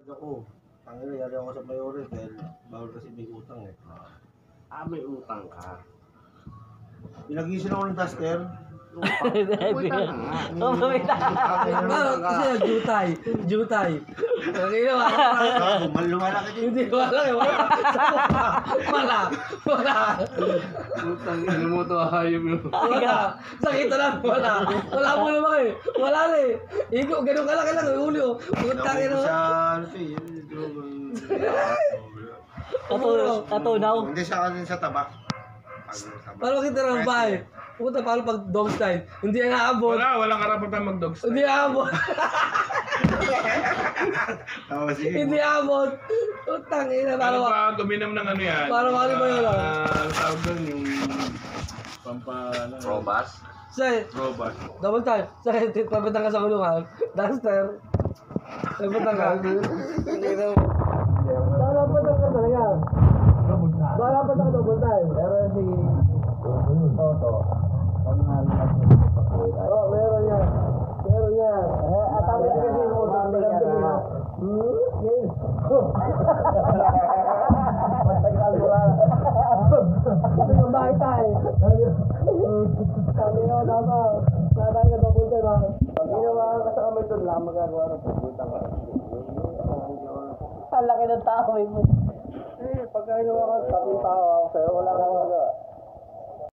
Ako, tangina, yari ako sa Mayores dahil bawal kasi may utang eh. May utang ka. Pinagising ako ng duster. Utang ka nga. Kasi jutay. Lumalaki din. Hindi ko alam eh. Wala. Utang, ano mo to, hayop yun. Wala. Sakita lang. Wala mo naman eh. Wala na eh. Ikaw, ganun ka lang. Ulyo. Pagkatangin Ako naman. sa ano siya, Katunaw. hindi siya kasi sa tabak. Paano kita ng bahay? Pumunta paano pag dog style? Hindi naabot. Walang karapatan mag-dog style. Hindi aabot. Hindi aabot. Utang ina. Ano pa, guminom ng ano yan? Para ano ba yun? Ang tawag doon yung pampana. Robas? Say, Robas. double time. Say, pabitang ka sa kulungan. Duster. Pabitang ka. Hindi na. Pabitang ka talaga. Pabitang ka double time. Pero si Toto. Oh, meron yan. At tapos kasi yung utang niya. Yes. Matagal ko lang. Ito yung bahay tayo. Sabi na dapat. Nadaan ka double time ha. Pag ginawa ka sa kamay doon lang magagawa ng pagpunta ka. Ang laki ng tao eh. Pagka ginawa ka sa tatlong tao ako sa'yo, wala kang magagawa.